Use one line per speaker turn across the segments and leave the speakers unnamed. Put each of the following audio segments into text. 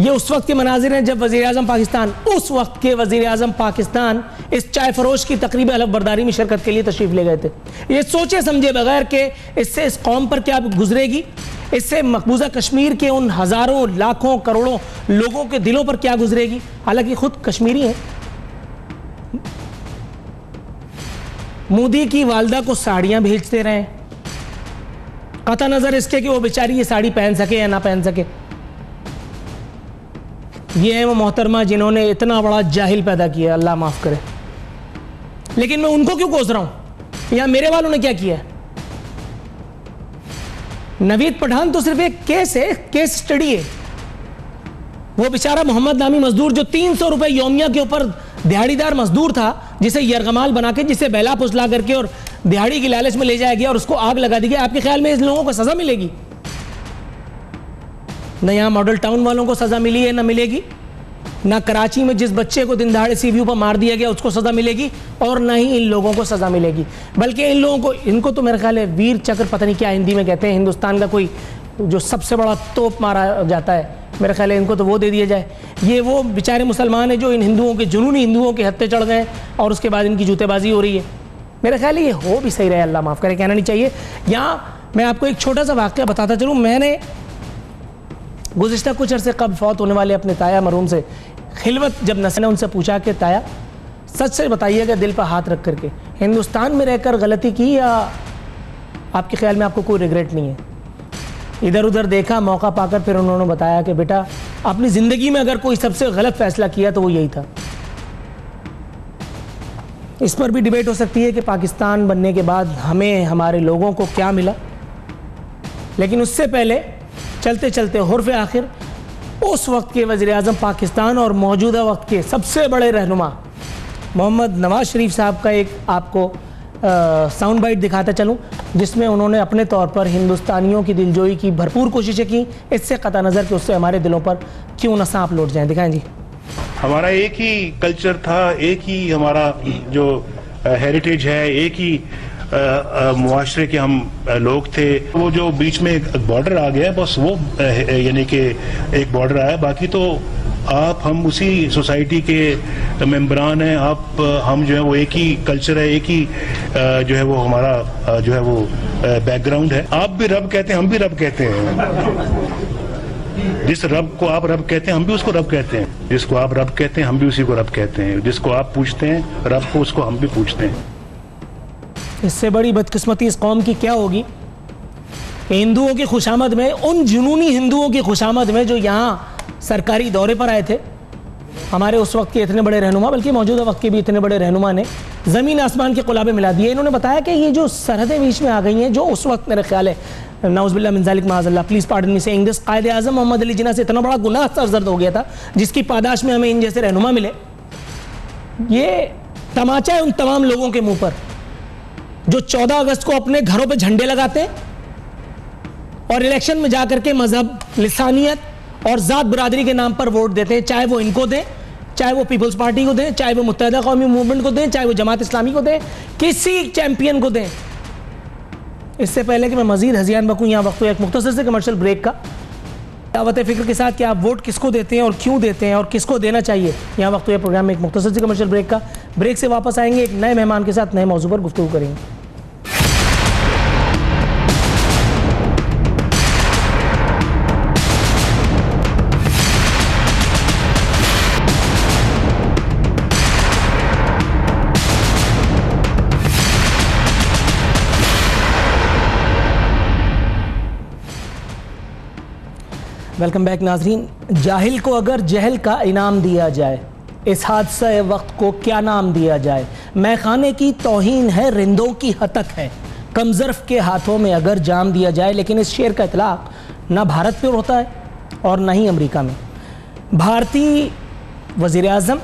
یہ اس وقت کے مناظر ہیں جب وزیر اعظم پاکستان، اس وقت کے وزیر اعظم پاکستان اس چائے فروش کی تقریب حلف برداری میں شرکت کے لیے تشریف لے گئے تھے. یہ سوچے سمجھے بغیر کہ اس سے اس قوم پر کیا گزرے گی، اس سے مقبوضہ کشمیر کے ان ہزاروں لاکھوں کروڑوں لوگوں کے دلوں پر کیا گزرے گی. حالانکہ خود کشمیری ہیں. مودی کی والدہ کو ساڑیاں بھیجتے رہے قطع نظر اس کے کہ وہ بیچاری یہ ساڑی پہن سکے یا نہ پہن سکے. یہ ہے وہ محترمہ جنہوں نے اتنا بڑا جاہل پیدا کیا، اللہ معاف کرے. لیکن میں ان کو کیوں کوس رہا ہوں؟ یا میرے والوں نے کیا کیا ہے؟ نوید پٹھان تو صرف ایک کیس ہے، کیس سٹڈی ہے. وہ بیچارہ محمد نامی مزدور جو 300 روپے یومیہ کے اوپر دیہاڑی دار مزدور تھا، جسے یرغمال بنا کے، جسے بیلا پسلا کر کے اور دیہاڑی کی لالچ میں لے جایا گیا اور اس کو آگ لگا دی گئی. آپ کے خیال میں اس لوگوں کو سزا ملے گی؟ نہ یہاں ماڈل ٹاؤن والوں کو سزا ملی ہے، نہ ملے گی. نہ کراچی میں جس بچے کو دن دہاڑے سی ویو پر مار دیا گیا اس کو سزا ملے گی، اور نہ ہی ان لوگوں کو سزا ملے گی. بلکہ ان کو تو میرے خیال ہے ویر چکر پتہ نہیں کیا ہندی میں کہتے ہیں، ہندوستان کا کوئی جو سب سے بڑا توپ مارا جاتا ہے، میرے خیال ہے ان کو تو وہ دے دیا جائے. یہ وہ بیچارے مسلمان ہیں جو ان ہندوؤں کے، جنونی ہندوؤں کے ہتھے چڑھ گئے اور اس کے بعد ان کی جوتے بازی ہو رہی ہے. میرے خیال ہے یہ ہو بھی صحیح رہے، اللہ معاف کرے، کہنا نہیں چاہیے. یہاں میں آپ کو ایک چھوٹا سا واقعہ بتاتا چلوں. میں نے گزشتہ کچھ عرصے قبل فوت ہونے والے اپنے تایا مرحوم سے خلوت جب نے ان سے پوچھا کہ تایا سچ سے بتائیے گا دل پر ہاتھ رکھ کر کے، ہندوستان میں رہ کر غلطی کی یا آپ کے خیال میں آپ کو کوئی ریگریٹ نہیں ہے؟ ادھر ادھر دیکھا، موقع پا کر پھر انہوں نے بتایا کہ بیٹا اپنی زندگی میں اگر کوئی سب سے غلط فیصلہ کیا تو وہ یہی تھا. اس پر بھی ڈیبیٹ ہو سکتی ہے کہ پاکستان بننے کے بعد ہمیں، ہمارے لوگوں کو کیا ملا. لیکن اس سے پہلے چلتے چلتے حرف آخر اس وقت کے وزیر اعظم پاکستان اور موجودہ وقت کے سب سے بڑے رہنما محمد نواز شریف صاحب کا ایک آپ کو ساؤنڈ بائٹ دکھاتا چلوں، جس میں انہوں نے اپنے طور پر ہندوستانیوں کی دلجوئی کی بھرپور کوششیں کی، اس سے قطع نظر کہ اس سے ہمارے دلوں پر کیوں نہ سانپ لوٹ جائیں. دکھائیں جی.
ہمارا ایک ہی کلچر تھا، ایک ہی ہمارا جو ہیریٹیج ہے، ایک ہی معاشرے کے ہم لوگ تھے. وہ جو بیچ میں ایک بارڈر آ گیا بس وہ یعنی کہ ایک بارڈر آیا، باقی تو آپ ہم اسی سوسائٹی کے ممبران ہیں. آپ ہم جو ہے وہ ایک ہی کلچر ہے، ایک ہی جو ہے وہ ہمارا جو ہے وہ بیک گراؤنڈ ہے. آپ بھی رب کہتے ہیں، ہم بھی رب کہتے ہیں. جس رب کو آپ رب کہتے ہیں ہم بھی اس کو رب کہتے ہیں، جس کو آپ رب کہتے ہیں ہم بھی اسی کو رب کہتے ہیں، جس کو آپ پوچھتے ہیں رب کو، اس کو ہم بھی پوچھتے ہیں.
اس سے بڑی بدقسمتی اس قوم کی کیا ہوگی کہ ہندوؤں کی خوشامد میں، ان جنونی ہندوؤں کی خوشامد میں جو یہاں سرکاری دورے پر آئے تھے، ہمارے اس وقت کے اتنے بڑے رہنما، بلکہ موجودہ وقت کے بھی اتنے بڑے رہنما نے زمین آسمان کے قلابے ملا دیے. انہوں نے بتایا کہ یہ جو سرحدیں بیچ میں آ گئی ہیں، جو اس وقت میرے خیال ہے نعوذ باللہ من ذالک معاذ اللہ، پلیز پارڈن می سیئنگ دس، قائد اعظم محمد علی جناح سے اتنا بڑا گناہ سرزد ہو گیا تھا جس کی پاداش میں ہمیں ان جیسے رہنما ملے. یہ تماچا ہے ان تمام لوگوں کے منہ پر جو 14 اگست کو اپنے گھروں پہ جھنڈے لگاتے ہیں اور الیکشن میں جا کر کے مذہب، لسانیت اور ذات برادری کے نام پر ووٹ دیتے ہیں، چاہے وہ ان کو دیں، چاہے وہ پیپلز پارٹی کو دیں، چاہے وہ متحدہ قومی موومنٹ کو دیں، چاہے وہ جماعت اسلامی کو دیں، کسی چیمپئن کو دیں. اس سے پہلے کہ میں مزید ہذیان بکوں، یہاں وقت ایک مختصر سے کمرشل بریک کا، دعوت فکر کے ساتھ کہ آپ ووٹ کس کو دیتے ہیں اور کیوں دیتے ہیں اور کس کو دینا چاہیے. یہاں وقت پروگرام میں ایک مختصر سے کمرشل بریک کا، بریک سے واپس آئیں گے ایک نئے مہمان کے ساتھ، نئے موضوع پر گفتگو کریں گے. ویلکم بیک ناظرین. جاہل کو اگر جہل کا انعام دیا جائے، اس حادثہ وقت کو کیا نام دیا جائے؟ میں خانے کی توہین ہے، رندوں کی ہتک ہے، کم ظرف کے ہاتھوں میں اگر جام دیا جائے. لیکن اس شعر کا اطلاق نہ بھارت پر ہوتا ہے اور نہ ہی امریکہ میں. بھارتی وزیر اعظم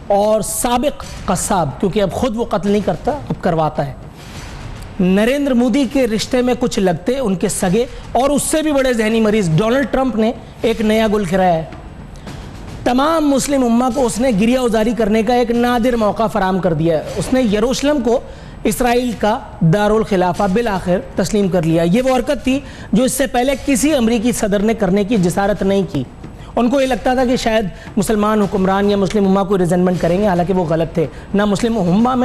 اور سابق قصاب، کیونکہ اب خود وہ قتل نہیں کرتا، اب کرواتا ہے، نریندر مودی کے رشتے میں کچھ لگتے ان کے سگے اور اس سے بھی بڑے ذہنی مریض ڈونلڈ ٹرمپ نے ایک نیا گل کھلایا ہے. تمام مسلم امہ کو اس نے گریہ ازاری کرنے کا ایک نادر موقع فراہم کر دیا ہے. اس نے یروشلم کو اسرائیل کا دارالخلافہ بالآخر تسلیم کر لیا. یہ وہ حرکت تھی جو اس سے پہلے کسی امریکی صدر نے کرنے کی جسارت نہیں کی. ان کو یہ لگتا تھا کہ شاید مسلمان حکمران یا مسلم امہ کو ریزنمنٹ کریں گے، حالانکہ وہ غلط تھے. نہ مسلم امہ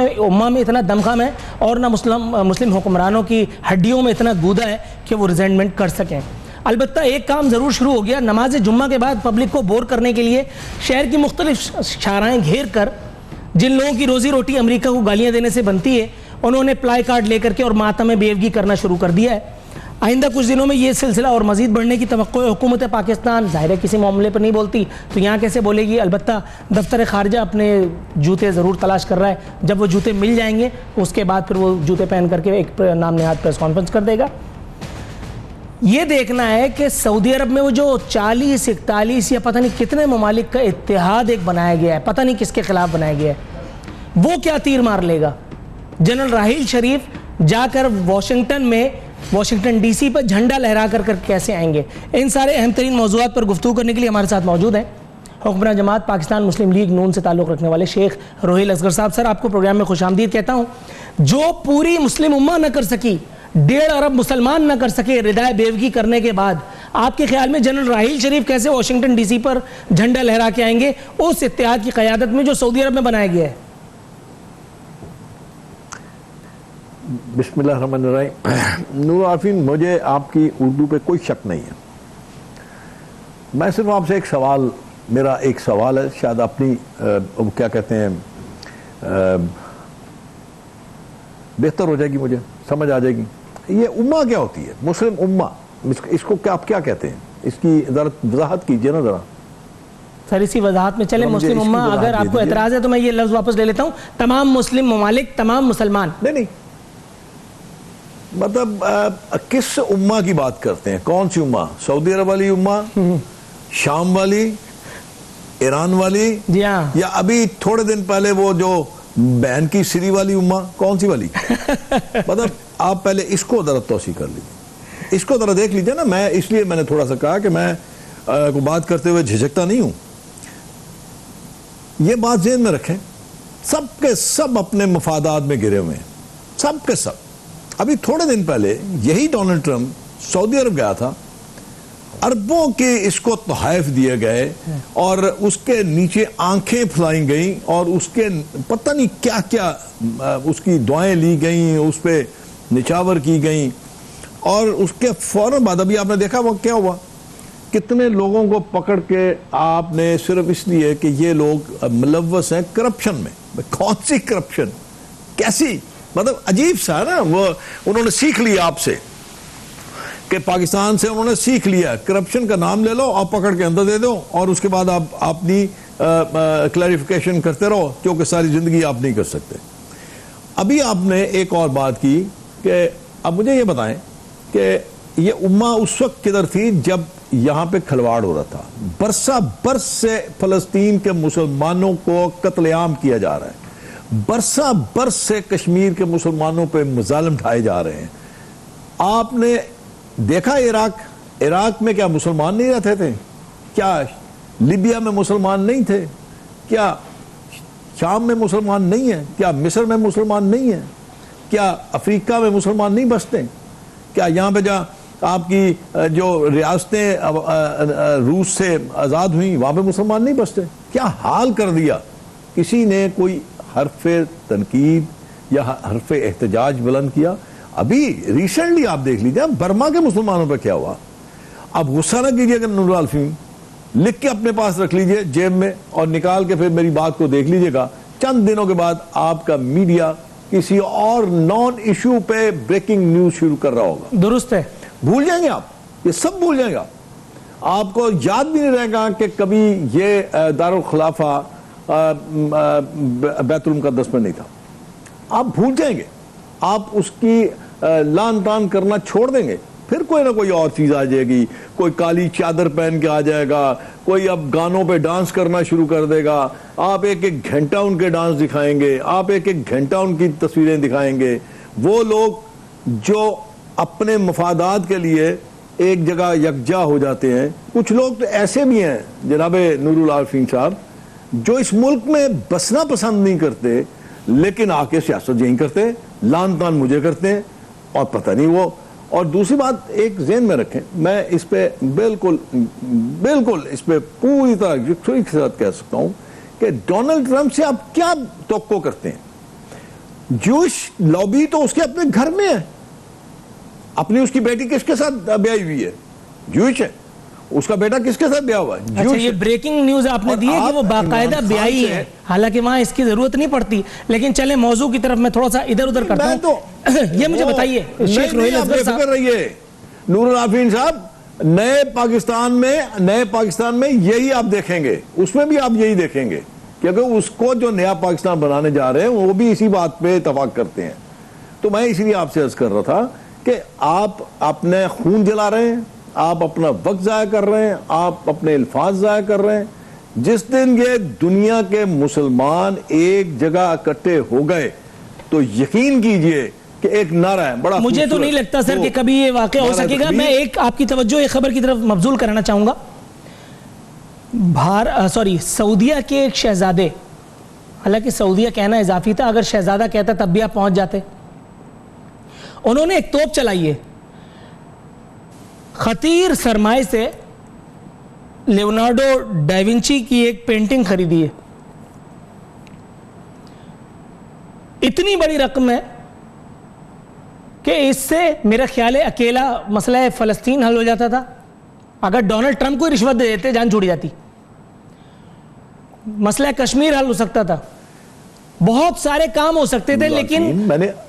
میں اتنا دمخم ہے اور نہ مسلم حکمرانوں کی ہڈیوں میں اتنا گودا ہے کہ وہ ریزنمنٹ کر سکیں. البتہ ایک کام ضرور شروع ہو گیا. نماز جمعہ کے بعد پبلک کو بور کرنے کے لیے شہر کی مختلف شاہراہیں گھیر کر جن لوگوں کی روزی روٹی امریکہ کو گالیاں دینے سے بنتی ہے انہوں نے پلائی کارڈ لے کر کے اور ماتم بیوگی کرنا شروع کر دیا ہے. آئندہ کچھ دنوں میں یہ سلسلہ اور مزید بڑھنے کی توقع ہے. حکومت پاکستان ظاہر ہے کسی معاملے پر نہیں بولتی تو یہاں کیسے بولے گی. البتہ دفتر خارجہ اپنے جوتے ضرور تلاش کر رہا ہے. جب وہ جوتے مل جائیں گے اس کے بعد پھر وہ جوتے پہن کر کے ایک نام نہاد پریس کانفرنس کر دے گا. یہ دیکھنا ہے کہ سعودی عرب میں وہ جو 40 41 یا پتہ نہیں کتنے ممالک کا اتحاد ایک بنایا گیا ہے, پتہ نہیں کس کے خلاف بنایا گیا ہے, وہ کیا تیر مار لے گا. جنرل راحیل شریف جا کر واشنگٹن ڈی سی پر جھنڈا لہرا کر کیسے آئیں گے. ان سارے اہم ترین موضوعات پر گفتگو کرنے کے لیے ہمارے ساتھ موجود ہیں حکمراں جماعت پاکستان مسلم لیگ نون سے تعلق رکھنے والے شیخ روحیل اصغر صاحب. سر, آپ کو پروگرام میں خوش آمدید کہتا ہوں. جو پوری مسلم امہ نہ کر سکی, 1.5 ارب مسلمان نہ کر سکے ردائے بیوگی کرنے کے بعد, آپ کے خیال میں جنرل راحیل شریف کیسے واشنگٹن ڈی سی پر جھنڈا لہرا کے آئیں گے اس اتحاد کی قیادت میں جو سعودی عرب میں بنایا گیا ہے؟
بسم اللہ الرحمن الرحیم. نور عارفین, مجھے آپ کی اردو پہ کوئی شک نہیں ہے. میں صرف آپ سے میرا ایک سوال ہے, شاید اپنی کیا کہتے ہیں بہتر ہو جائے گی, مجھے سمجھ آ جائے گی. یہ امہ کیا ہوتی ہے, مسلم امہ, اس کو آپ کیا کہتے ہیں؟ اس کی وضاحت کیجیے نا ذرا.
سر اسی وضاحت میں چلے. مسلم امہ, اگر آپ کو اعتراض ہے تو میں یہ لفظ واپس لے لیتا ہوں, تمام مسلم ممالک, تمام مسلمان.
نہیں, مطلب کس امہ کی بات کرتے ہیں؟ کون سی امہ؟ سعودی عرب والی امہ, شام والی, ایران والی,
جی ہاں,
یا ابھی تھوڑے دن پہلے وہ جو بہن کی سری والی امہ, کون سی والی؟ مطلب آپ پہلے اس کو ذرا توسیع کر لیجیے, اس کو ذرا دیکھ لیجیے نا. میں اس لیے میں نے تھوڑا سا کہا کہ میں کو بات کرتے ہوئے جھجکتا نہیں ہوں. یہ بات ذہن میں رکھیں, سب کے سب اپنے مفادات میں گرے ہوئے ہیں, سب کے سب. ابھی تھوڑے دن پہلے یہی ڈونلڈ ٹرمپ سعودی عرب گیا تھا, اربوں کے اس کو تحائف دیے گئے اور اس کے نیچے آنکھیں پھلائی گئیں اور اس کے پتہ نہیں کیا کیا اس کی دعائیں لی گئیں, اس پہ نچاور کی گئیں. اور اس کے فوراً بعد ابھی آپ نے دیکھا وہ کیا ہوا, کتنے لوگوں کو پکڑ کے آپ نے صرف اس لیے کہ یہ لوگ ملوث ہیں کرپشن میں. کون سی کرپشن, کیسی, مطلب عجیب سا نا. وہ انہوں نے سیکھ لیا آپ سے کہ پاکستان سے انہوں نے سیکھ لیا کرپشن کا نام لے لو, آپ پکڑ کے اندر دے دو اور اس کے بعد آپ اپنی کلیریفیکیشن کرتے رہو, کیونکہ ساری زندگی آپ نہیں کر سکتے. ابھی آپ نے ایک اور بات کی کہ اب مجھے یہ بتائیں کہ یہ امہ اس وقت کدھر تھی جب یہاں پہ کھلواڑ ہو رہا تھا. برسہ برس سے فلسطین کے مسلمانوں کو قتل عام کیا جا رہا ہے, برسہ برس سے کشمیر کے مسلمانوں پہ مظالم ڈھائے جا رہے ہیں. آپ نے دیکھا عراق میں کیا مسلمان نہیں رہتے تھے؟ کیا لیبیا میں مسلمان نہیں تھے؟ کیا شام میں مسلمان نہیں ہیں؟ کیا مصر میں مسلمان نہیں ہیں؟ کیا افریقہ میں مسلمان نہیں بستے؟ کیا یہاں پہ جہاں آپ کی جو ریاستیں روس سے آزاد ہوئیں وہاں پہ مسلمان نہیں بستے؟ کیا حال کر دیا. کسی نے کوئی حرف تنقید یا حرف احتجاج بلند کیا؟ ابھی ریسنٹلی آپ دیکھ لیجیے برما کے مسلمانوں پہ کیا ہوا. اب غصہ نہ کیجیے کہ نور الفیم, لکھ کے اپنے پاس رکھ لیجیے جیب میں اور نکال کے پھر میری بات کو دیکھ لیجیے گا. چند دنوں کے بعد آپ کا میڈیا کسی اور نان ایشو پہ بریکنگ نیوز شروع کر رہا ہوگا. درست ہے, بھول جائیں گے آپ, یہ سب بھول جائیں گا. آپ کو یاد بھی نہیں رہے گا کہ کبھی یہ دارالخلافہ بیت المقدس میں نہیں تھا. آپ بھول جائیں گے, آپ اس کی لان تان کرنا چھوڑ دیں گے. پھر کوئی نہ کوئی اور چیز آ جائے گی, کوئی کالی چادر پہن کے آ جائے گا, کوئی اب گانوں پہ ڈانس کرنا شروع کر دے گا. آپ ایک ایک گھنٹہ ان کے ڈانس دکھائیں گے, آپ ایک ایک گھنٹہ ان کی تصویریں دکھائیں گے. وہ لوگ جو اپنے مفادات کے لیے ایک جگہ یکجا ہو جاتے ہیں, کچھ لوگ تو ایسے بھی ہیں جناب نور العارفین صاحب جو اس ملک میں بسنا پسند نہیں کرتے لیکن آ کے سیاست یہیں کرتے ہیں, لان تان مجھے کرتے ہیں, اور پتہ نہیں وہ اور دوسری بات ایک ذہن میں رکھیں, میں اس پہ بالکل اس پہ پوری طرح یکسوئی کے ساتھ کہہ سکتا ہوں کہ ڈونلڈ ٹرمپ سے آپ کیا توقع کرتے ہیں؟ جوش لابی تو اس کے اپنے گھر میں ہے, اپنی اس کی بیٹی کس کے ساتھ بیائی ہوئی ہے؟ جوش ہے. اس کا بیٹا کس کے ساتھ بیاہ ہوا ہے؟
اچھا, یہ بریکنگ نیوز آپ نے دی ہے کہ وہ باقاعدہ بیائی ہے, حالانکہ وہاں اس کی ضرورت نہیں پڑتی. لیکن چلیں موضوع کی طرف میں تھوڑا سا ادھر ادھر کرتا ہوں. یہ مجھے بتائیے شیخ روحیل اصغر صاحب,
رہیے نور العارفین صاحب, نئے پاکستان میں یہی آپ دیکھیں گے, اس میں بھی آپ یہی دیکھیں گے, کیونکہ اس کو جو نیا پاکستان بنانے جا رہے ہیں وہ بھی اسی بات پہ اتفاق کرتے ہیں. تو میں اسی لیے آپ سے عرض کر رہا تھا کہ آپ اپنے خون جلا رہے ہیں, آپ اپنا وقت ضائع کر رہے ہیں, آپ اپنے الفاظ ضائع کر رہے ہیں. جس دن یہ دنیا کے مسلمان ایک جگہ اکٹھے ہو گئے تو یقین کیجئے کہ ایک نعرہ ہے بڑا.
مجھے تو نہیں لگتا سر کہ کبھی یہ واقع ہو سکے گا. میں ایک آپ کی توجہ ایک خبر کی طرف مبذول کرانا چاہوں گا. سعودیہ کے ایک شہزادے, حالانکہ سعودیہ کہنا اضافی تھا, اگر شہزادہ کہتا تب بھی آپ پہنچ جاتے. انہوں نے ایک توپ چلائی ہے, خطیر سرمائے سے لیونارڈو ڈیونچی کی ایک پینٹنگ خریدی ہے. اتنی بڑی رقم ہے کہ اس سے میرا خیال ہے اکیلا مسئلہ فلسطین حل ہو جاتا تھا. اگر ڈونلڈ ٹرمپ کو رشوت دے دیتے جان چھوڑ جاتی. مسئلہ کشمیر حل ہو سکتا تھا, بہت سارے کام ہو سکتے تھے, لیکن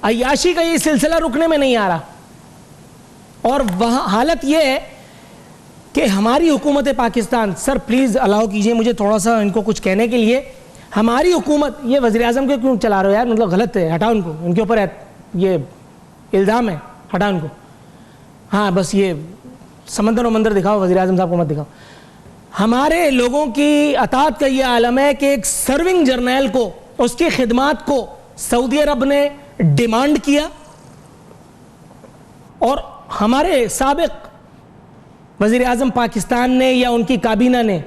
عیاشی کا یہ سلسلہ رکنے میں نہیں آ رہا. اور وہاں حالت یہ ہے کہ ہماری حکومت پاکستان, سر پلیز الاؤ کیجئے مجھے تھوڑا سا ان کو کچھ کہنے کے لیے. ہماری حکومت, یہ وزیر اعظم کے کیوں چلا رہے ہو یار, مطلب غلط ہے, ہٹاؤ ان کو, ان کے اوپر یہ الزام ہے, ہٹاؤ ان کو. ہاں بس یہ سمندر و مندر دکھاؤ, وزیر اعظم صاحب کو مت دکھاؤ. ہمارے لوگوں کی اطاعت کا یہ عالم ہے کہ ایک سرونگ جرنیل کو, اس کی خدمات کو سعودی عرب نے ڈیمانڈ کیا, اور ہمارے سابق وزیر اعظم پاکستان نے یا ان کی کابینہ نے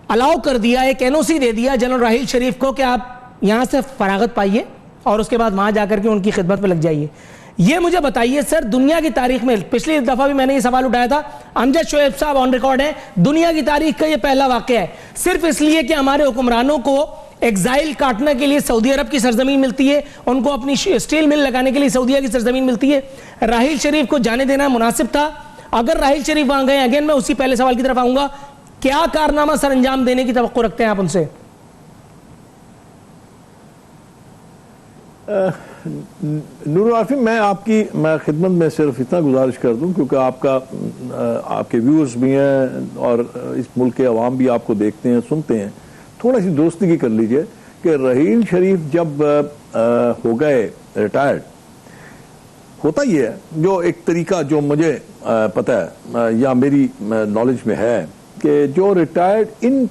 الاؤ کر دیا, ایک این او سی دے دیا جنرل راحیل شریف کو کہ آپ یہاں سے فراغت پائیے اور اس کے بعد وہاں جا کر کے ان کی خدمت پہ لگ جائیے. یہ مجھے بتائیے سر, دنیا کی تاریخ میں, پچھلی دفعہ بھی میں نے یہ سوال اٹھایا تھا, امجد شعیب صاحب آن ریکارڈ ہیں, دنیا کی تاریخ کا یہ پہلا واقعہ ہے, صرف اس لیے کہ ہمارے حکمرانوں کو ایگزائل کاٹنے کے لیے سعودی عرب کی سرزمین ملتی ہے, ان کو اپنی اسٹیل مل لگانے کے لیے سعودیہ کی سرزمین ملتی ہے. راحیل شریف کو جانے دینا مناسب تھا. اگر راحیل شریف وہاں گئے, اگین میں اسی پہلے سوال کی طرف آؤں گا, کیا کارنامہ سر انجام دینے کی توقع رکھتے ہیں آپ ان سے؟
نور العارفین, میں آپ کی خدمت میں صرف اتنا گزارش کر دوں, کیونکہ آپ کے ویورز بھی ہیں اور اس ملک کے عوام بھی آپ کو دیکھتے ہیں, سنتے ہیں, تھوڑا سی دوستگی کر لیجئے کہ راحیل شریف جب ہو گئے ریٹائرڈ, ہوتا یہ ہے, جو ایک طریقہ جو مجھے پتہ ہے یا میری نالج میں ہے, کہ جو ریٹائرڈ ان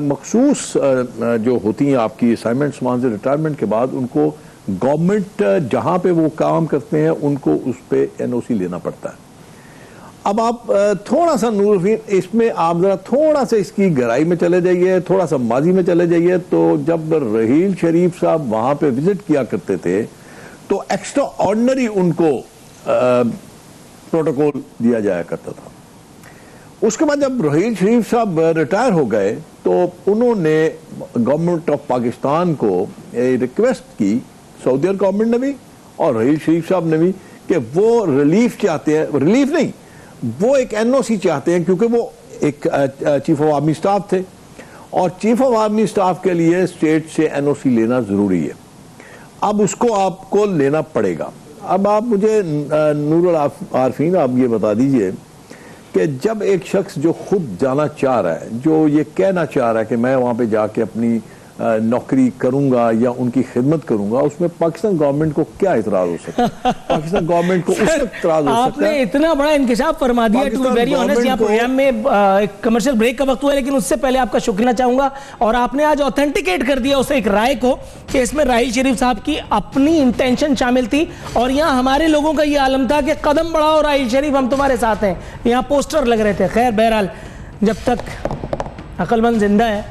مخصوص جو ہوتی ہیں آپ کی اسائنمنٹس, وہاں سے ریٹائرمنٹ کے بعد ان کو گورنمنٹ جہاں پہ وہ کام کرتے ہیں ان کو اس پہ این او سی لینا پڑتا ہے. اب آپ تھوڑا سا نور العارفین اس میں آپ ذرا تھوڑا سا اس کی گہرائی میں چلے جائیے, تھوڑا سا ماضی میں چلے جائیے. تو جب راحیل شریف صاحب وہاں پہ وزٹ کیا کرتے تھے تو ایکسٹرا آرڈنری ان کو پروٹوکول دیا جایا کرتا تھا. اس کے بعد جب راحیل شریف صاحب ریٹائر ہو گئے تو انہوں نے گورنمنٹ آف پاکستان کو ریکویسٹ کی, سعودی گورنمنٹ نے بھی اور راحیل شریف صاحب نے بھی, کہ وہ ریلیف چاہتے ہیں, ریلیف نہیں, وہ ایک این او سی چاہتے ہیں, کیونکہ وہ ایک چیف آف آرمی سٹاف تھے اور چیف آف آرمی سٹاف کے لیے اسٹیٹ سے این او سی لینا ضروری ہے. اب اس کو آپ کو لینا پڑے گا. اب آپ مجھے نور العارفین آپ یہ بتا دیجئے کہ جب ایک شخص جو خود جانا چاہ رہا ہے, جو یہ کہنا چاہ رہا ہے کہ میں وہاں پہ جا کے اپنی نوکری کروں گا یا ان کی خدمت کروں گا, اس میں پاکستان گورنمنٹ کو کیا اعتراض ہو سکتا ہے؟ پاکستان گورنمنٹ کو اس وقت اعتراض ہو سکتا ہے.
آپ نے اتنا بڑا انکشاف فرما دیا, ٹو بی ویری آنیسٹ. یہاں پروگرام میں ایک کمرشل بریک کا وقت ہوا ہے, لیکن اس سے پہلے آپ کا شکریہ چاہوں گا, اور آپ نے آج اوتھینٹیکیٹ کر دیا اسے ایک رائے کو کہ اس میں راحیل شریف صاحب کی اپنی انٹینشن شامل تھی, اور یہاں ہمارے لوگوں کا یہ عالم تھا کہ قدم بڑھاؤ راحیل شریف, ہم تمہارے ساتھ ہیں. یہاں پوسٹر لگ رہے تھے. خیر بہرحال, جب تک عقل مند زندہ ہے,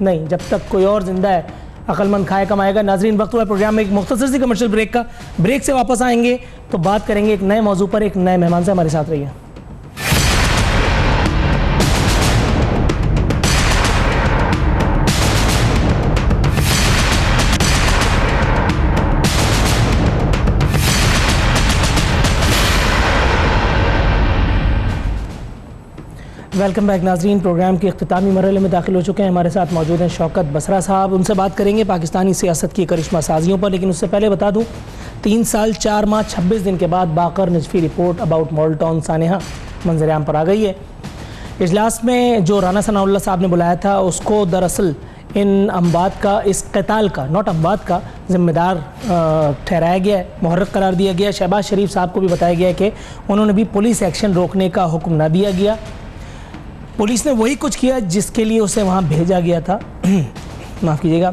نہیں جب تک کوئی اور زندہ ہے, عقل مند کھائے کمائے گا. ناظرین وقت ہوا ہے پروگرام میں ایک مختصر سی کمرشل بریک کا. بریک سے واپس آئیں گے تو بات کریں گے ایک نئے موضوع پر, ایک نئے مہمان سے. ہمارے ساتھ رہیے. ویلکم بیک ناظرین. پروگرام کے اختتامی مرحلے میں داخل ہو چکے ہیں. ہمارے ساتھ موجود ہیں شوکت بسرا صاحب. ان سے بات کریں گے پاکستانی سیاست کی کرشمہ سازیوں پر, لیکن اس سے پہلے بتا دوں 3 سال 4 ماہ 26 دن کے بعد Baqir Najafi report about model town سانحہ منظر عام پر آ گئی ہے. اجلاس میں جو رانا ثناء اللہ صاحب نے بلایا تھا اس کو دراصل ان اموات کا, اس قتال کا, ناٹ اموات کا, ذمہ دار ٹھہرایا گیا ہے, محرک قرار دیا گیا ہے. شہباز شریف صاحب کو بھی بتایا گیا ہے کہ انہوں نے بھی پولیس ایکشن روکنے کا حکم نہ دیا گیا. پولیس نے وہی کچھ کیا جس کے لیے اسے وہاں بھیجا گیا تھا. معاف کیجیے گا.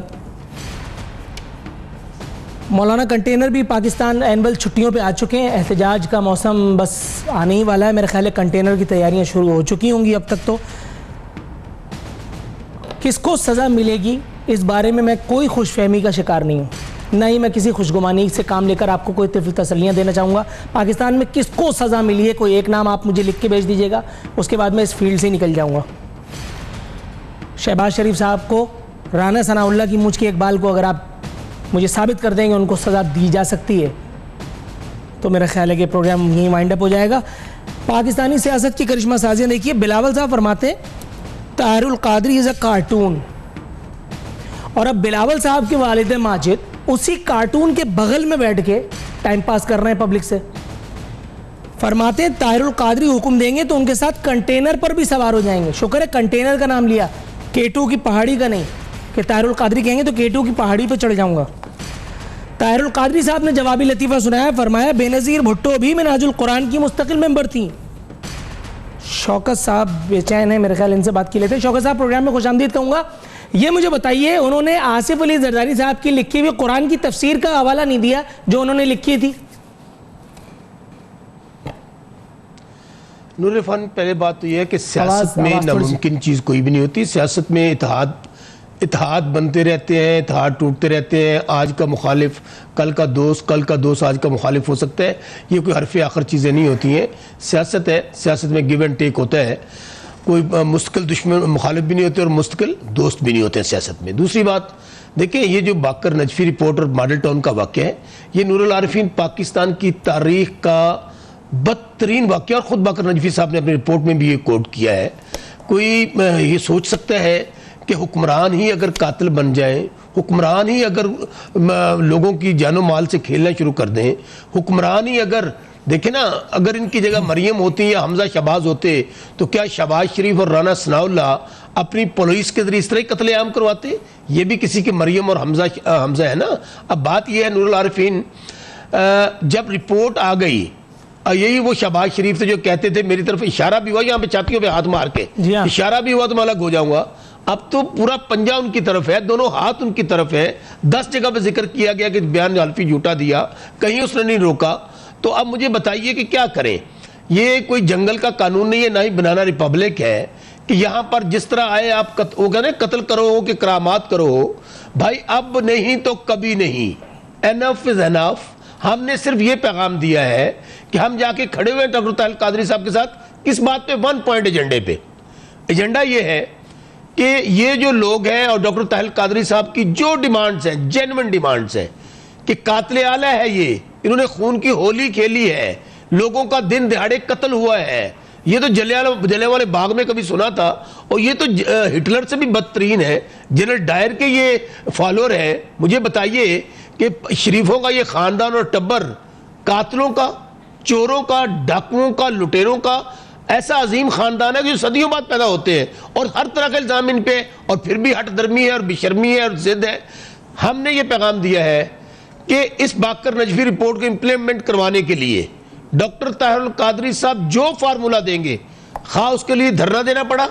مولانا کنٹینر بھی پاکستان اینول چھٹیوں پہ آ چکے ہیں. احتجاج کا موسم بس آنے ہی والا ہے. میرے خیال ہے کنٹینر کی تیاریاں شروع ہو چکی ہوں گی اب تک. تو کس کو سزا ملے گی اس بارے میں میں کوئی خوش فہمی کا شکار نہیں ہوں, نہ ہی میں کسی خوشگمانی سے کام لے کر آپ کو کوئی طفل تسلیاں دینا چاہوں گا. پاکستان میں کس کو سزا ملی ہے کوئی ایک نام آپ مجھے لکھ کے بھیج دیجیے گا, اس کے بعد میں اس فیلڈ سے نکل جاؤں گا. شہباز شریف صاحب کو, رانا ثناء اللہ کی مجھ کے اقبال کو اگر آپ مجھے ثابت کر دیں گے ان کو سزا دی جا سکتی ہے تو میرا خیال ہے کہ پروگرام یہیں وائنڈ اپ ہو جائے گا. پاکستانی سیاست کی کرشمہ سازیاں دیکھیے. بلاول صاحب فرماتے ہیں طاہر القادری از اے کارٹون, اور اب بلاول صاحب کے والد ماجد اسی کارٹون کے بغل میں بیٹھ کے ٹائم پاس کر رہے ہیں پبلک سے. فرماتے ہیں طاہر القادری حکم دیں گے تو ان کے ساتھ کنٹینر پر بھی سوار ہو جائیں گے. شکر ہے کنٹینر کا نام لیا, K2 کی پہاڑی کا نہیں, کہ طاہر القادری کہیں گے تو K2 کی پہاڑی پہ چڑھ جاؤں گا. طاہر القادری صاحب نے جوابی لطیفہ سنایا, فرمایا بینظیر بھٹو بھی منہاج القرآن کی مستقل ممبر تھیں. شوکت صاحب بے چین ہیں, میرے خیال ان سے بات کی لیتے ہیں. شوکت صاحب پروگرام میں خوش آمدید کہوں گا. یہ مجھے بتائیے انہوں نے آصف علی زرداری صاحب کی لکھی ہوئی قرآن کی تفسیر کا حوالہ نہیں دیا جو انہوں نے لکھی تھی.
نور عرفان, پہلے بات تو یہ ہے کہ سیاست میں ناممکن چیز کوئی بھی نہیں ہوتی. سیاست میں اتحاد بنتے رہتے ہیں, اتحاد ٹوٹتے رہتے ہیں. آج کا مخالف کل کا دوست, کل کا دوست آج کا مخالف ہو سکتا ہے. یہ کوئی حرف آخر چیزیں نہیں ہوتی ہیں. سیاست ہے, سیاست میں گیو اینڈ ٹیک ہوتا ہے. کوئی مستقل دشمن مخالف بھی نہیں ہوتے اور مستقل دوست بھی نہیں ہوتے ہیں سیاست میں. دوسری بات دیکھیں, یہ جو باقر نجفی رپورٹ اور ماڈل ٹاؤن کا واقعہ ہے, یہ نور العارفین پاکستان کی تاریخ کا بدترین واقعہ, اور خود باقر نجفی صاحب نے اپنی رپورٹ میں بھی یہ کوٹ کیا ہے. کوئی یہ سوچ سکتا ہے کہ حکمران ہی اگر قاتل بن جائیں, حکمران ہی اگر لوگوں کی جان و مال سے کھیلنا شروع کر دیں, حکمران ہی اگر دیکھیں نا, اگر ان کی جگہ مریم ہوتی یا حمزہ شہباز ہوتے تو کیا شہباز شریف اور رانا ثناء اللہ اپنی پولیس کے ذریعے اس طرح قتل عام کرواتے؟ یہ بھی کسی کے مریم اور حمزہ ہے نا. اب بات یہ ہے نور العارفین, جب رپورٹ آ گئی, یہی وہ شہباز شریف سے جو کہتے تھے میری طرف اشارہ بھی ہوا یہاں پہ چھاتیوں پہ ہاتھ مار کے, اشارہ بھی ہوا تو میں الگ ہو جاؤں گا. اب تو پورا پنجہ ان کی طرف ہے, دونوں ہاتھ ان کی طرف ہے. 10 جگہ پہ ذکر کیا گیا کہ بیان حلفی جھوٹا دیا, کہیں اس نے نہیں روکا. تو اب مجھے بتائیے کہ کیا کریں. یہ کوئی جنگل کا قانون نہیں ہے, نہ ہی بنانا ریپبلک ہے کہ یہاں پر جس طرح آئے آپ قتل کرو کہ کرامات کرو. بھائی اب نہیں تو کبھی نہیں, انف از انف. ہم نے صرف یہ پیغام دیا ہے کہ ہم جا کے کھڑے ہوئے ڈاکٹر طاہر القادری صاحب کے ساتھ کس بات پہ, 1 پوائنٹ ایجنڈے پہ. ایجنڈا یہ ہے کہ یہ جو لوگ ہیں اور ڈاکٹر طاہر القادری صاحب کی جو ڈیمانڈز ہیں, جینوئن ڈیمانڈز ہیں, کہ قاتل اعلیٰ ہے یہ, انہوں نے خون کی ہولی کھیلی ہے, لوگوں کا دن دہاڑے قتل ہوا ہے. یہ تو جلیاں والے باغ میں کبھی سنا تھا, اور یہ تو ہٹلر سے بھی بدترین ہے. جنرل ڈائر کے یہ فالوور ہیں. مجھے بتائیے کہ شریفوں کا یہ خاندان اور ٹبر قاتلوں کا, چوروں کا, ڈاکوؤں کا, لٹیروں کا ایسا عظیم خاندان ہے جو صدیوں بعد پیدا ہوتے ہیں, اور ہر طرح کا الزام ان پہ, اور پھر بھی ہٹ درمی ہے اور بشرمی ہے اور ضد ہے. ہم نے یہ پیغام دیا ہے کہ اس باقر نجفی رپورٹ کو امپلیمنٹ کروانے کے لیے ڈاکٹر طاہر القادری صاحب جو فارمولہ دیں گے, خواہ اس کے لیے دھرنا دینا پڑا,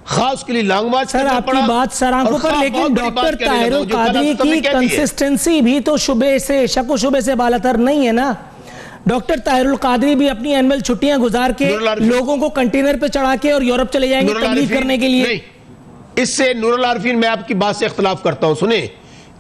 خواہ اس کے لیے لانگ مارچ کرنا پڑا.
آپ کی بات سر آنکھوں پر, لیکن ڈاکٹر طاہر القادری کی کنسسٹنسی بھی تو شبے سے, شک و شبے سے بالاتر نہیں ہے نا. ڈاکٹر طاہر القادری بھی اپنی اینول چھٹیاں گزار کے لوگوں کو کنٹینر پہ چڑھا کے اور یورپ چلے جائیں گے تبلیغ کرنے کے لیے.
اس سے نور العارفین میں آپ کی بات سے اختلاف کرتا ہوں. سنیں,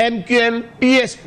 MQM, PSP,